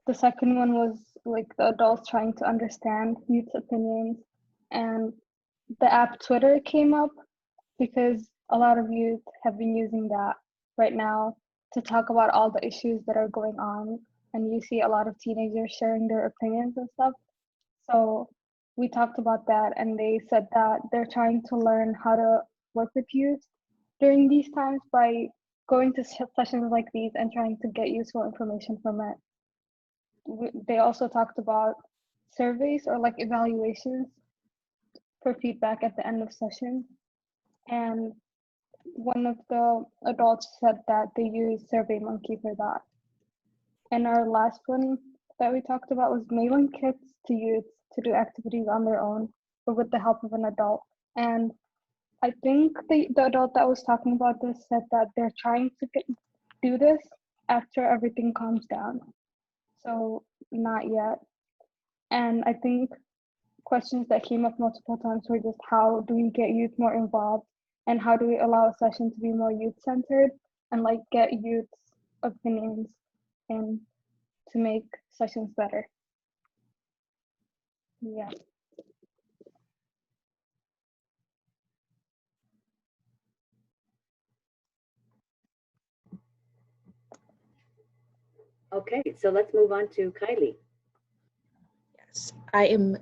the second one was like the adults trying to understand youth's opinions. And the app Twitter came up because a lot of youth have been using that right now to talk about all the issues that are going on. And you see a lot of teenagers sharing their opinions and stuff. So we talked about that, and they said that they're trying to learn how to work with youth during these times by going to sessions like these and trying to get useful information from it. They also talked about surveys or like evaluations for feedback at the end of sessions. And one of the adults said that they use SurveyMonkey for that. And our last one that we talked about was mailing kits to youth to do activities on their own or with the help of an adult. And I think the adult that was talking about this said that they're trying to do this after everything calms down. So not yet. And I think questions that came up multiple times were just how do we get youth more involved and how do we allow a session to be more youth-centered and like get youth's opinions and to make sessions better. Yeah. Okay, so let's move on to Kylie. Yes, I am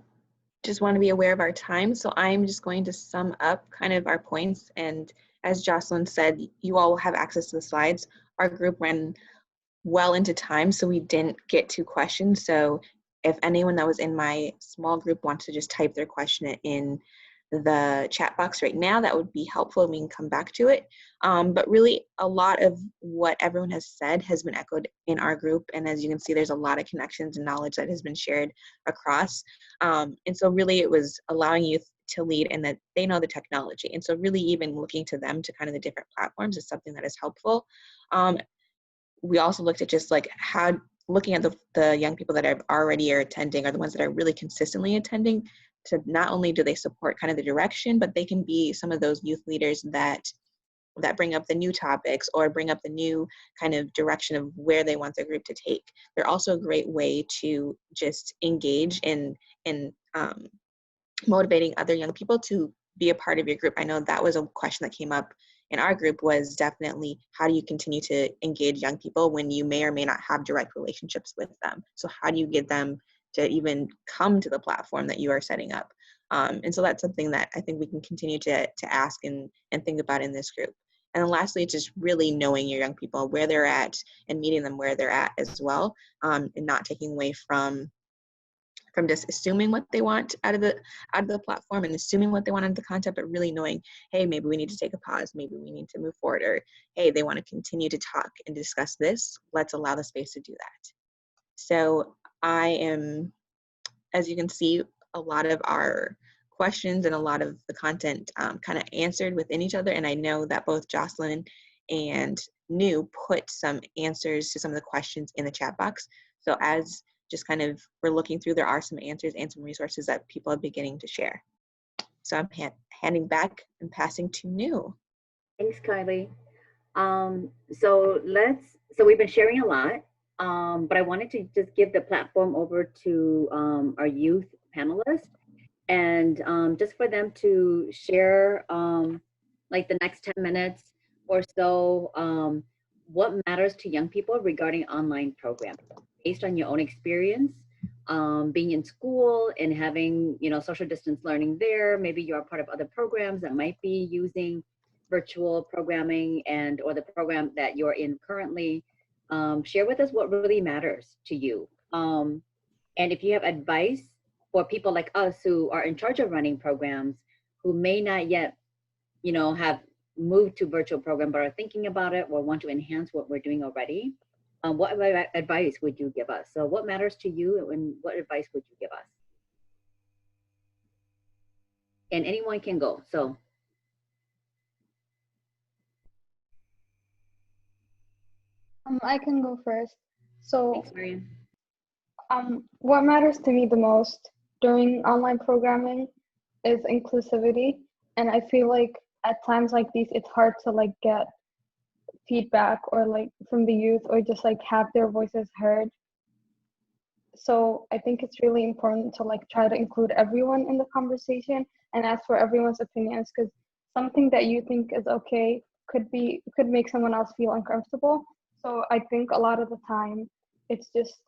just want to be aware of our time. So I'm just going to sum up kind of our points. And as Jocelyn said, you all will have access to the slides. Our group ran well into time, so we didn't get to questions. So if anyone that was in my small group wants to just type their question in the chat box right now, that would be helpful and we can come back to it. But really a lot of what everyone has said has been echoed in our group. And as you can see, there's a lot of connections and knowledge that has been shared across. And so really it was allowing youth to lead and that they know the technology. And so really even looking to them to kind of the different platforms is something that is helpful. We also looked at just like how looking at the young people that are already attending are the ones that are really consistently attending, to not only do they support kind of the direction, but they can be some of those youth leaders that bring up the new topics or bring up the new kind of direction of where they want their group to take. They're also a great way to just engage in motivating other young people to be a part of your group. I know that was a question that came up in our group, was definitely how do you continue to engage young people when you may or may not have direct relationships with them? So how do you get them to even come to the platform that you are setting up? And so that's something that I think we can continue to ask and think about in this group. And then lastly, just really knowing your young people, where they're at and meeting them where they're at as well, and not taking away from just assuming what they want out of the platform and assuming what they want out of the content, but really knowing, hey, maybe we need to take a pause, maybe we need to move forward, or hey, they want to continue to talk and discuss this, let's allow the space to do that. So I am, as you can see, a lot of our questions and a lot of the content kind of answered within each other, and I know that both Jocelyn and New put some answers to some of the questions in the chat box. So as just kind of we're looking through, there are some answers and some resources that people are beginning to share. So I'm handing back and passing to New. Thanks, Kylie. So we've been sharing a lot, but I wanted to just give the platform over to our youth panelists and just for them to share like the next 10 minutes or so, what matters to young people regarding online programs based on your own experience, being in school and having, social distance learning there. Maybe you're a part of other programs that might be using virtual programming or the program that you're in currently. Share with us what really matters to you. And if you have advice for people like us who are in charge of running programs, who may not yet, have moved to virtual program, but are thinking about it or want to enhance what we're doing already, what advice would you give us? So what matters to you and what advice would you give us? And anyone can go, so. I can go first. So Thanks, Marian. What matters to me the most during online programming is inclusivity. And I feel like at times like these, it's hard to like get feedback or like from the youth or just like have their voices heard. So I think it's really important to like try to include everyone in the conversation and ask for everyone's opinions, because something that you think is okay could make someone else feel uncomfortable. So I think a lot of the time it's just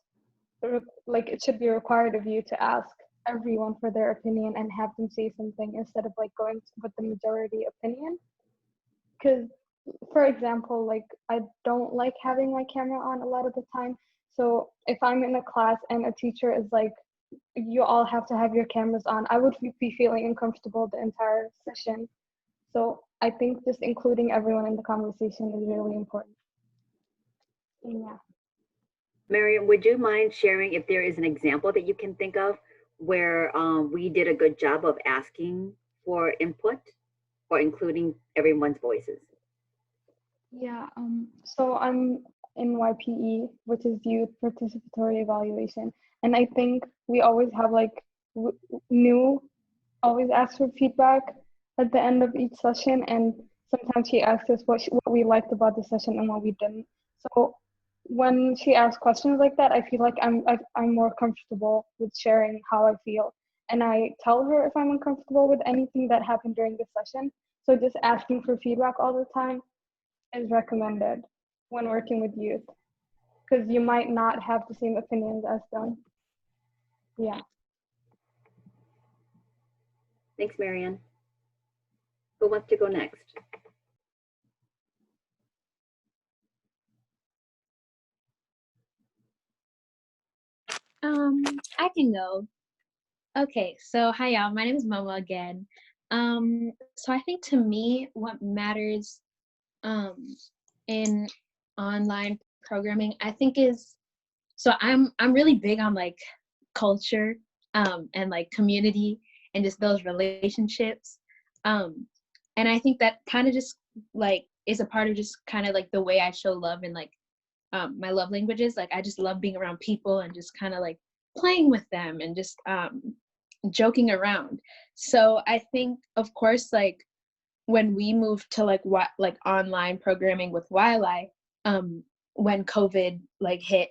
like it should be required of you to ask everyone for their opinion and have them say something instead of like going with the majority opinion. Because for example, like I don't like having my camera on a lot of the time. So if I'm in a class and a teacher is like, you all have to have your cameras on, I would be feeling uncomfortable the entire session. So I think just including everyone in the conversation is really important. Yeah. Mariam, would you mind sharing if there is an example that you can think of where we did a good job of asking for input? or including everyone's voices? Yeah, so I'm in YPE, which is Youth Participatory Evaluation. And I think we always have like new, always ask for feedback at the end of each session. And sometimes she asks us what we liked about the session and what we didn't. So when she asks questions like that, I feel like I'm more comfortable with sharing how I feel. And I tell her if I'm uncomfortable with anything that happened during the session. So just asking for feedback all the time is recommended when working with youth, because you might not have the same opinions as them. Yeah. Thanks, Marianne. Who wants to go next? I can go. Okay, so hi y'all, my name is Momo again. So I think to me, what matters in online programming, I think is, so I'm really big on like culture and like community and just those relationships. And I think that kind of just like is a part of just kind of like the way I show love and like my love languages. Like I just love being around people and just kind of like playing with them and just joking around. So I think, of course, like when we moved to like what like online programming with YLI, when COVID like hit,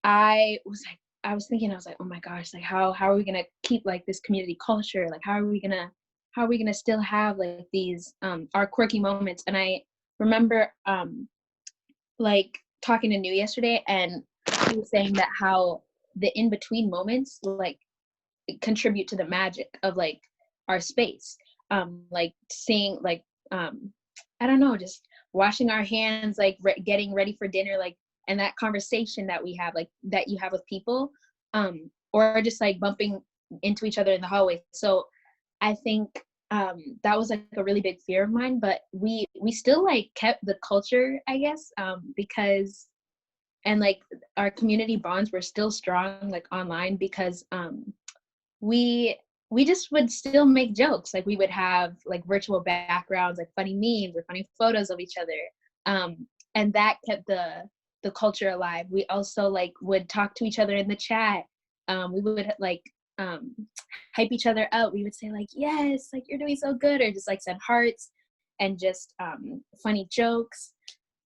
I was thinking, I was like, oh my gosh, like how are we gonna keep like this community culture? Like how are we gonna still have like these our quirky moments? And I remember like talking to New yesterday, and he was saying that how the in between moments like contribute to the magic of like our space. Like seeing like I don't know, just washing our hands, like getting ready for dinner, like, and that conversation that we have, like that you have with people, or just like bumping into each other in the hallway. So I think that was like a really big fear of mine, but we still like kept the culture, I guess, because, and like our community bonds were still strong like online because we just would still make jokes. Like we would have like virtual backgrounds, like funny memes or funny photos of each other, and that kept the culture alive. We also like would talk to each other in the chat. We would like hype each other up. We would say like, yes, like you're doing so good, or just like send hearts and just funny jokes.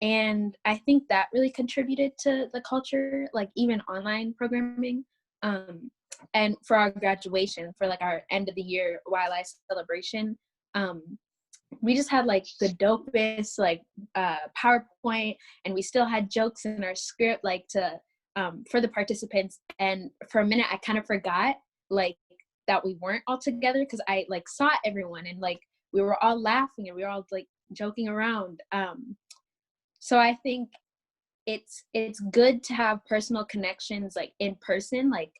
And I think that really contributed to the culture, like even online programming. And for our graduation, for like our end of the year YLI celebration, we just had like the dopest like PowerPoint, and we still had jokes in our script like to for the participants. And for a minute I kind of forgot like that we weren't all together, because I like saw everyone and like we were all laughing and we were all like joking around. So I think it's good to have personal connections like in person, like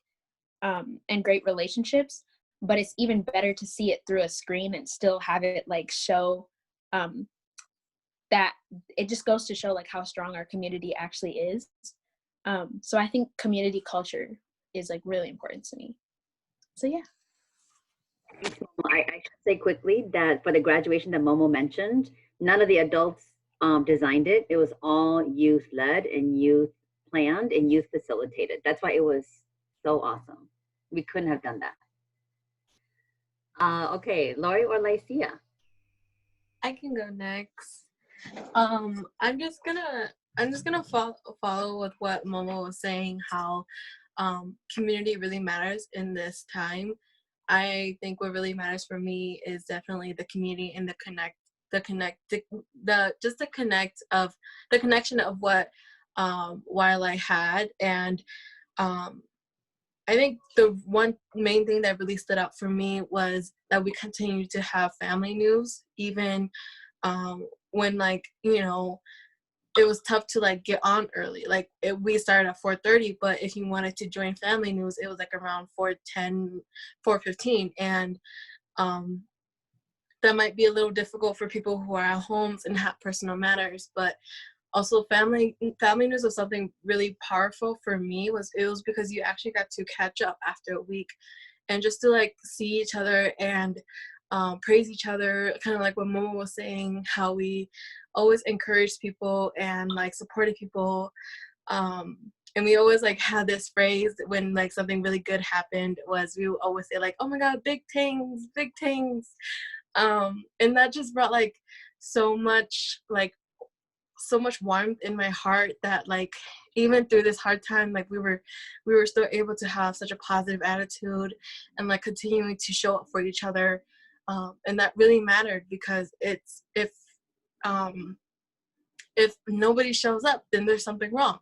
and great relationships, but it's even better to see it through a screen and still have it like show that it just goes to show like how strong our community actually is. So I think community culture is like really important to me. So yeah. I should say quickly that for the graduation that Momo mentioned, none of the adults designed it. It was all youth led and youth planned and youth facilitated. That's why it was so awesome. We couldn't have done that. Okay, Lori or Lycia? I can go next. I'm just gonna follow with what Momo was saying, how community really matters in this time. I think what really matters for me is definitely the community and the connection of what YLI had. And I think the one main thing that really stood out for me was that we continue to have family news, even when like, you know, it was tough to like get on early. Like we started at 4:30, but if you wanted to join family news, it was like around 4:10, 4:15. And that might be a little difficult for people who are at homes and have personal matters, but also family news was something really powerful for me. It was because you actually got to catch up after a week and just to like see each other and praise each other, kind of like what Momo was saying, how we always encouraged people and like supported people. And we always like had this phrase when like something really good happened, was we would always say like, oh my God, big things, big things. And that just brought like so much warmth in my heart, that like even through this hard time, like we were still able to have such a positive attitude and like continuing to show up for each other. And that really mattered, because it's if nobody shows up, then there's something wrong.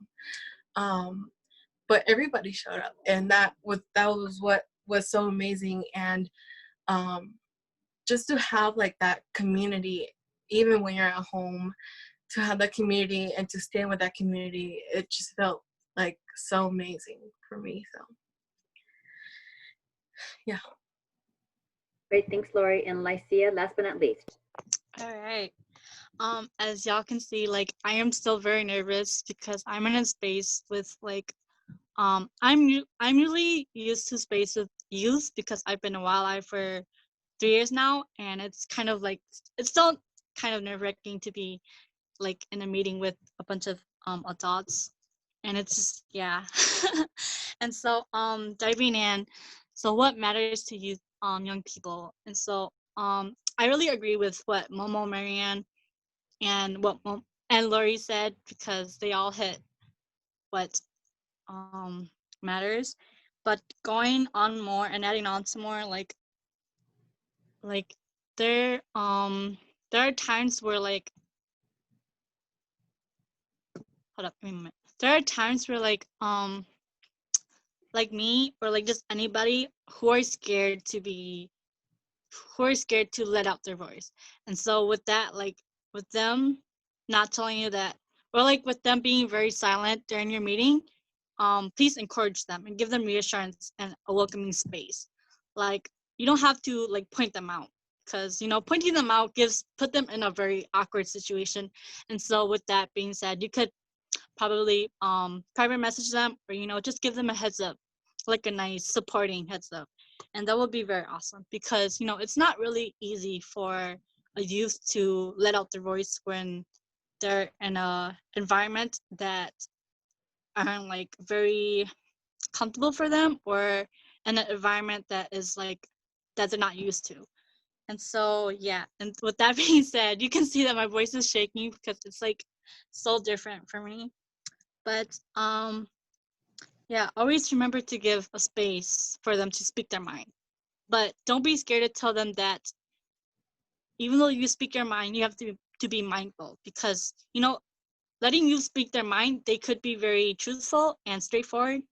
But everybody showed up, and that was what was so amazing. And just to have like that community, even when you're at home, to have that community and to stand with that community, it just felt like so amazing for me. So yeah. Great, thanks, Lori. And Lycia, last but not least. All right. As y'all can see, like I am still very nervous because I'm in a space with like, I'm usually used to space with youth because I've been a wildlife for 3 years now, and it's kind of like, it's still kind of nerve-wracking to be like in a meeting with a bunch of adults, and it's just, yeah. And so diving in, so what matters to youth, young people. And so I really agree with what Momo, Marianne, and what and Lori said, because they all hit what matters. But going on more and adding on some more, like there are times where hold up, give me a minute. There are times where like me or like just anybody who are scared to let out their voice. And so with that, like with them not telling you that, or like with them being very silent during your meeting, please encourage them and give them reassurance and a welcoming space. Like you don't have to like point them out, because pointing them out put them in a very awkward situation. And so with that being said, you could probably private message them, or just give them a heads up, like a nice supporting heads up. And that would be very awesome, because it's not really easy for a youth to let out their voice when they're in a environment that aren't like very comfortable for them, or in an environment that is like that they're not used to. And so yeah, and with that being said, you can see that my voice is shaking because it's like so different for me. But yeah, always remember to give a space for them to speak their mind. But don't be scared to tell them that even though you speak your mind, you have to be mindful, because letting you speak their mind, they could be very truthful and straightforward,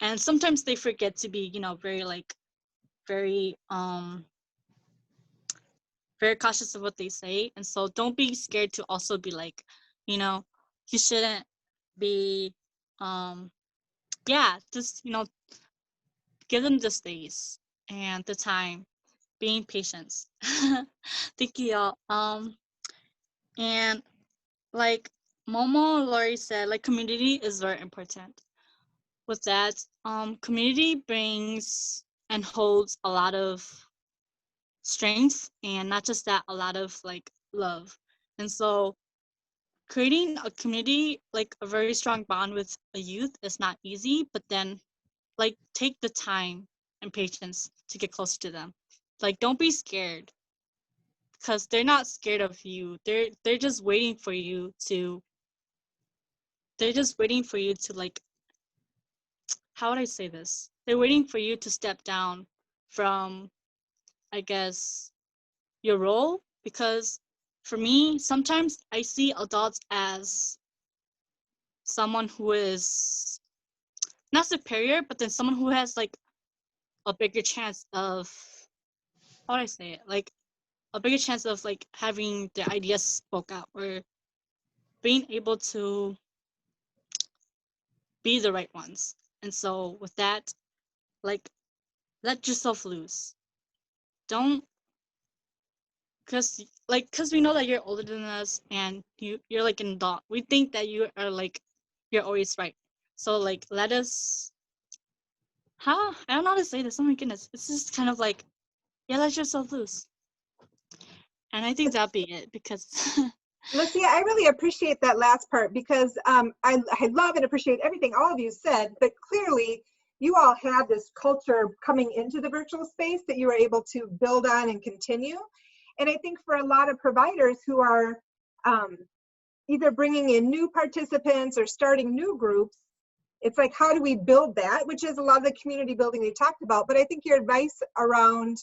and sometimes they forget to be very very very cautious of what they say. And so don't be scared to also be like, you shouldn't be yeah, just give them the space and the time, being patient. Thank you, y'all. And like Momo and Lori said, like community is very important. With that, community brings and holds a lot of strength, and not just that, a lot of like love. And so creating a community, like a very strong bond with a youth, is not easy, but then like take the time and patience to get closer to them. Like don't be scared, because they're not scared of you. They're just waiting for you to like, how would I say this? They're waiting for you to step down from, I guess, your role. Because for me, sometimes I see adults as someone who is not superior, but then someone who has like a bigger chance of, how would I say it? Like a bigger chance of like having their ideas spoke out, or being able to be the right ones. And so with that, like let yourself loose. Don't, because we know that you're older than us, and you're like an adult. We think that you're always right. So like let us, how, I don't know how to say this. Oh my goodness. It's just kind of like, yeah, let yourself loose. And I think that'll be it because Lucia, I really appreciate that last part because I love and appreciate everything all of you said, but clearly you all had this culture coming into the virtual space that you were able to build on and continue. And I think for a lot of providers who are either bringing in new participants or starting new groups, it's like, how do we build that? Which is a lot of the community building we talked about. But I think your advice around,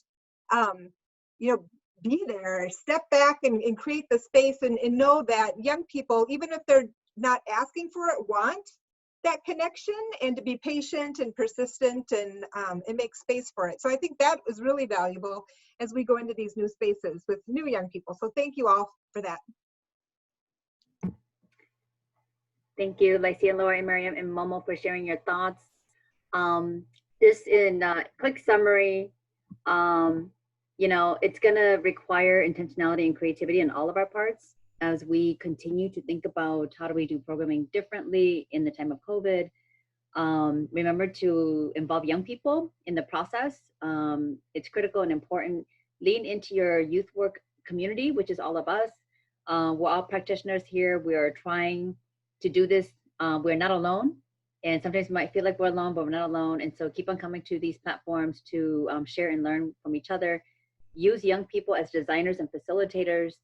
you know, be there, step back and create the space and know that young people, even if they're not asking for it, want that connection, and to be patient and persistent and make space for it. So I think that was really valuable as we go into these new spaces with new young people. So thank you all for that. Thank you, Lacey and Laura and Miriam and Momo for sharing your thoughts. Just in quick summary, you know, it's gonna require intentionality and creativity in all of our parts as we continue to think about how do we do programming differently in the time of COVID. Remember to involve young people in the process. It's critical and important. Lean into your youth work community, which is all of us. We're all practitioners here. We are trying to do this. We're not alone. And sometimes we might feel like we're alone, but we're not alone. And so keep on coming to these platforms to share and learn from each other. Use young people as designers and facilitators.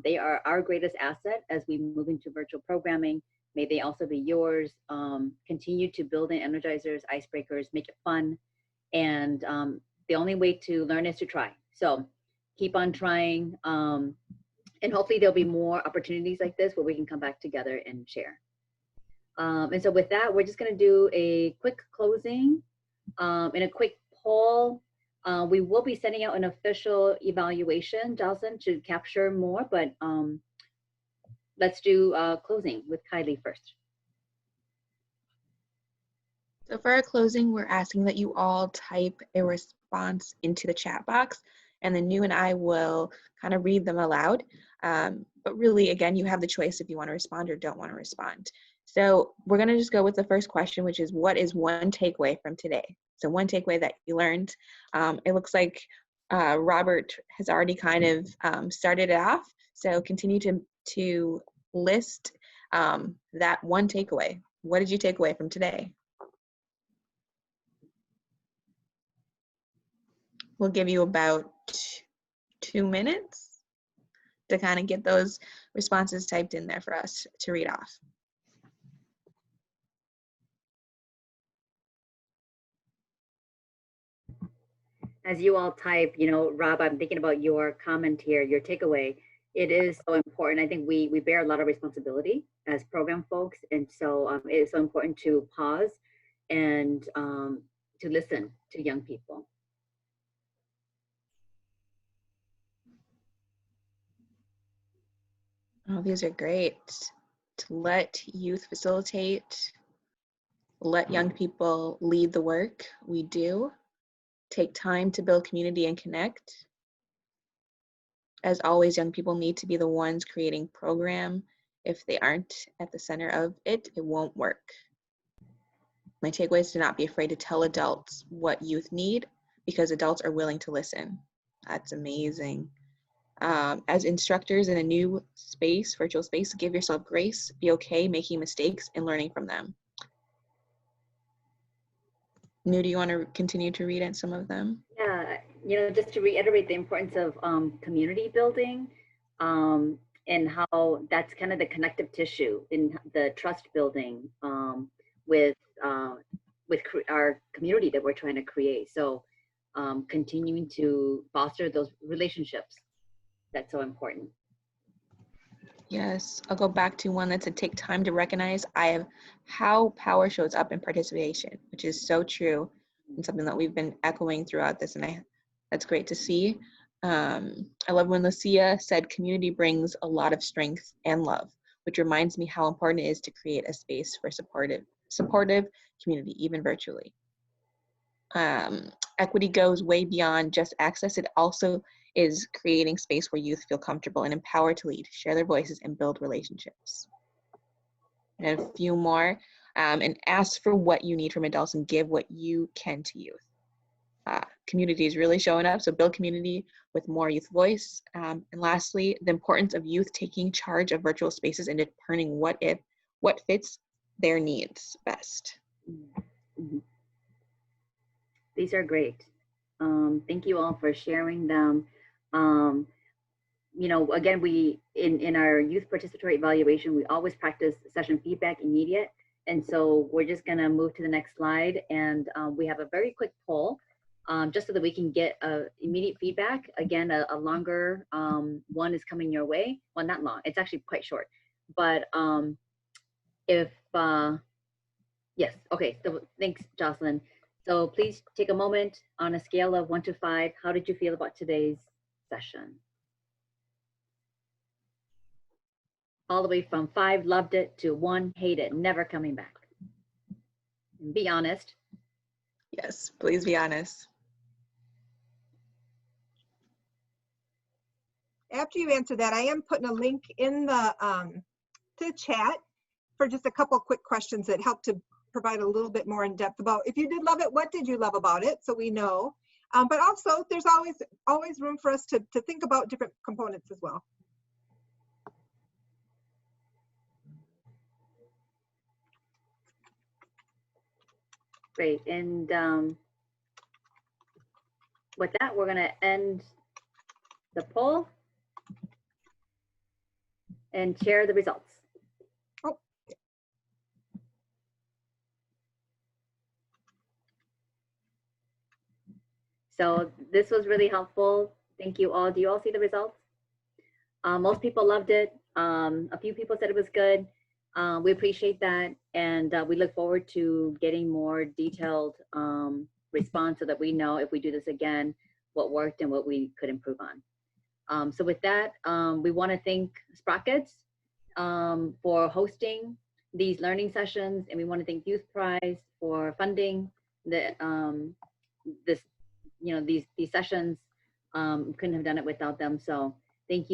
They are our greatest asset as we move into virtual programming. May they also be yours. Continue to build in energizers, icebreakers, make it fun. And the only way to learn is to try. So keep on trying. And hopefully there'll be more opportunities like this where we can come back together and share. And so with that, we're just gonna do a quick closing and a quick poll. We will be sending out an official evaluation, Jocelyn, to capture more, but let's do closing with Kylie first. So for our closing, we're asking that you all type a response into the chat box, and then you and I will kind of read them aloud. But really, again, you have the choice if you want to respond or don't want to respond. So we're going to just go with the first question, which is, what is one takeaway from today? So one takeaway that you learned. It looks like Robert has already kind of started it off. So continue to list that one takeaway. What did you take away from today? We'll give you about 2 minutes to kind of get those responses typed in there for us to read off. As you all type, you know, Rob, I'm thinking about your comment here, your takeaway. It is so important. I think we bear a lot of responsibility as program folks. And so it is so important to pause and to listen to young people. Oh, these are great. To let youth facilitate, let young people lead the work we do, take time to build community and connect. As always, young people need to be the ones creating program. If they aren't at the center of it, it won't work. My takeaway is to not be afraid to tell adults what youth need, because adults are willing to listen. That's amazing. As instructors in a new space, virtual space, give yourself grace, be okay making mistakes and learning from them. Nu, do you want to continue to read out some of them? Yeah, you know, just to reiterate the importance of community building and how that's kind of the connective tissue in the trust building with our community that we're trying to create. So continuing to foster those relationships, that's so important. Yes, I'll go back to one that's to take time to recognize how power shows up in participation, which is so true and something that we've been echoing throughout this, and that's great to see. I love when Lucia said community brings a lot of strength and love, which reminds me how important it is to create a space for supportive community, even virtually. Equity goes way beyond just access. It also is creating space where youth feel comfortable and empowered to lead, share their voices, and build relationships. And a few more, and ask for what you need from adults and give what you can to youth. community is really showing up. So build community with more youth voice. And lastly, the importance of youth taking charge of virtual spaces and determining what fits their needs best. Mhm. These are great. Thank you all for sharing them. You know, again, we in our youth participatory evaluation, we always practice session feedback immediate. And so we're just gonna move to the next slide. And we have a very quick poll, just so that we can get immediate feedback. Again, a longer one is coming your way. Well, not long, it's actually quite short. But if, yes, okay, so thanks, Jocelyn. So please take a moment on a scale of 1 to 5. How did you feel about today's session? All the way from 5, loved it, to 1, hate it, never coming back. And be honest. Yes, please be honest. After you answer that, I am putting a link in the to chat for just a couple quick questions that help to provide a little bit more in depth about, if you did love it, what did you love about it? So we know. But also, there's always room for us to think about different components as well. Great. And with that, we're going to end the poll and share the results. Oh. So this was really helpful. Thank you all. Do you all see the results? Most people loved it. A few people said it was good. We appreciate that. And we look forward to getting more detailed response so that we know if we do this again, what worked and what we could improve on. So with that, we want to thank Sprockets for hosting these learning sessions, and we want to thank Youth Prize for funding these sessions. Couldn't have done it without them. So thank you.